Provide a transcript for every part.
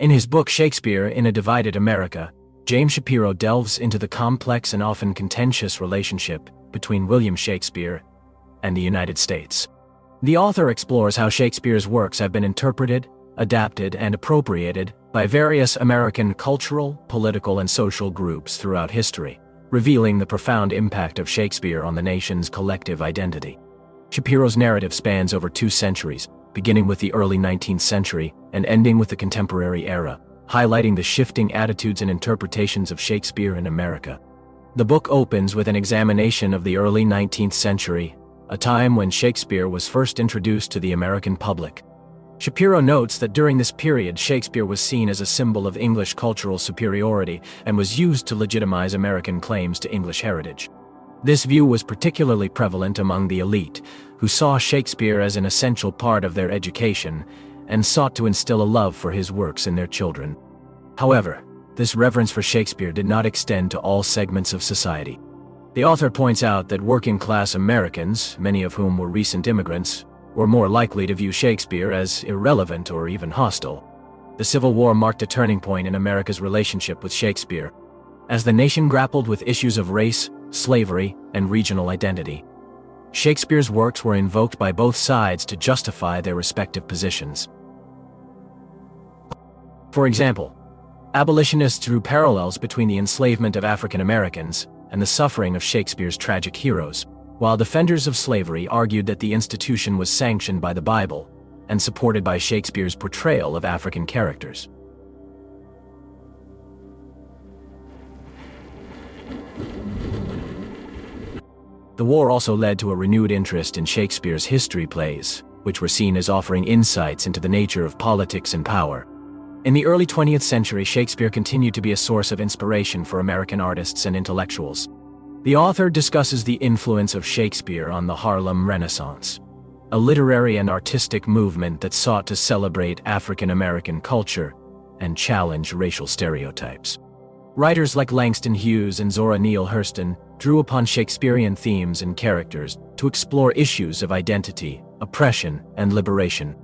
In his book Shakespeare in a Divided America, James Shapiro delves into the complex and often contentious relationship between William Shakespeare and the United States. The author explores how Shakespeare's works have been interpreted, adapted, and appropriated by various American cultural, political, and social groups throughout history, revealing the profound impact of Shakespeare on the nation's collective identity. Shapiro's narrative spans over 2 centuries, beginning with the early 19th century and ending with the contemporary era, highlighting the shifting attitudes and interpretations of Shakespeare in America. The book opens with an examination of the early 19th century, a time when Shakespeare was first introduced to the American public. Shapiro notes that during this period, Shakespeare was seen as a symbol of English cultural superiority and was used to legitimize American claims to English heritage. This view was particularly prevalent among the elite, who saw Shakespeare as an essential part of their education and sought to instill a love for his works in their children. However, this reverence for Shakespeare did not extend to all segments of society. The author points out that working-class Americans, many of whom were recent immigrants, were more likely to view Shakespeare as irrelevant or even hostile. The Civil War marked a turning point in America's relationship with Shakespeare, as the nation grappled with issues of race, slavery, and regional identity. Shakespeare's works were invoked by both sides to justify their respective positions. For example, abolitionists drew parallels between the enslavement of African Americans and the suffering of Shakespeare's tragic heroes, while defenders of slavery argued that the institution was sanctioned by the Bible and supported by Shakespeare's portrayal of African characters. The war also led to a renewed interest in Shakespeare's history plays, which were seen as offering insights into the nature of politics and power. In the early 20th century, Shakespeare continued to be a source of inspiration for American artists and intellectuals. The author discusses the influence of Shakespeare on the Harlem Renaissance, a literary and artistic movement that sought to celebrate African American culture and challenge racial stereotypes. Writers like Langston Hughes and Zora Neale Hurston drew upon Shakespearean themes and characters to explore issues of identity, oppression, and liberation.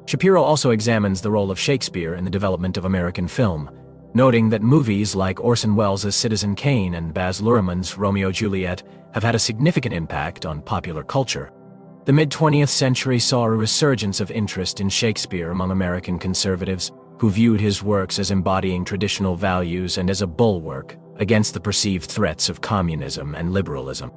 Shapiro also examines the role of Shakespeare in the development of American film, noting that movies like Orson Welles' Citizen Kane and Baz Luhrmann's Romeo and Juliet have had a significant impact on popular culture. The mid-20th century saw a resurgence of interest in Shakespeare among American conservatives, who viewed his works as embodying traditional values and as a bulwark against the perceived threats of communism and liberalism.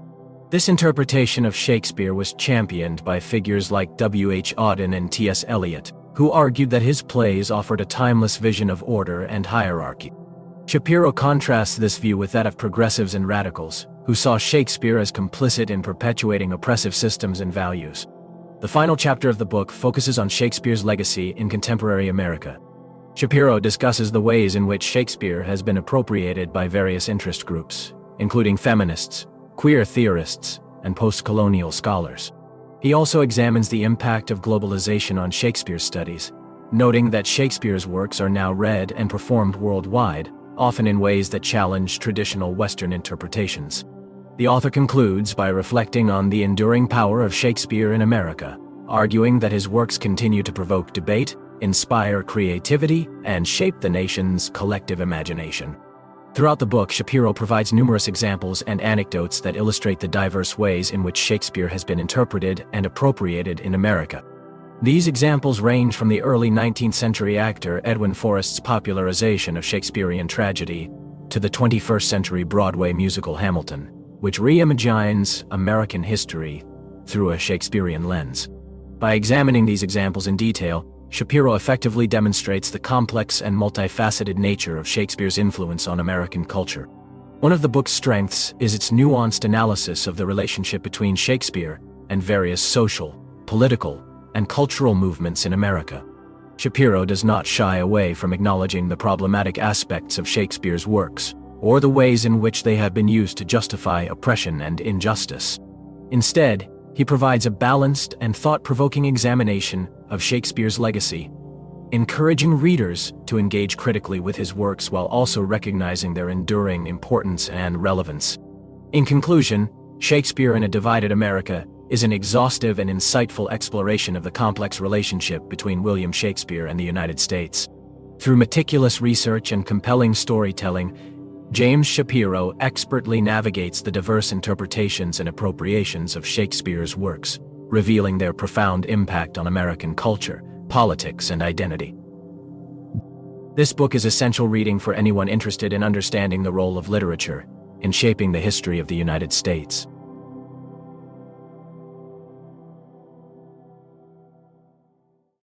This interpretation of Shakespeare was championed by figures like W.H. Auden and T.S. Eliot, who argued that his plays offered a timeless vision of order and hierarchy. Shapiro contrasts this view with that of progressives and radicals, who saw Shakespeare as complicit in perpetuating oppressive systems and values. The final chapter of the book focuses on Shakespeare's legacy in contemporary America. Shapiro discusses the ways in which Shakespeare has been appropriated by various interest groups, including feminists, queer theorists, and post-colonial scholars. He also examines the impact of globalization on Shakespeare studies, noting that Shakespeare's works are now read and performed worldwide, often in ways that challenge traditional Western interpretations. The author concludes by reflecting on the enduring power of Shakespeare in America, arguing that his works continue to provoke debate, inspire creativity, and shape the nation's collective imagination. Throughout the book, Shapiro provides numerous examples and anecdotes that illustrate the diverse ways in which Shakespeare has been interpreted and appropriated in America. These examples range from the early 19th century actor Edwin Forrest's popularization of Shakespearean tragedy to the 21st century Broadway musical Hamilton, which reimagines American history through a Shakespearean lens. By examining these examples in detail, Shapiro effectively demonstrates the complex and multifaceted nature of Shakespeare's influence on American culture. One of the book's strengths is its nuanced analysis of the relationship between Shakespeare and various social, political, and cultural movements in America. Shapiro does not shy away from acknowledging the problematic aspects of Shakespeare's works, or the ways in which they have been used to justify oppression and injustice. Instead, he provides a balanced and thought-provoking examination of Shakespeare's legacy, encouraging readers to engage critically with his works while also recognizing their enduring importance and relevance. In conclusion, Shakespeare in a Divided America is an exhaustive and insightful exploration of the complex relationship between William Shakespeare and the United States. Through meticulous research and compelling storytelling, James Shapiro expertly navigates the diverse interpretations and appropriations of Shakespeare's works, revealing their profound impact on American culture, politics, and identity. This book is essential reading for anyone interested in understanding the role of literature in shaping the history of the United States.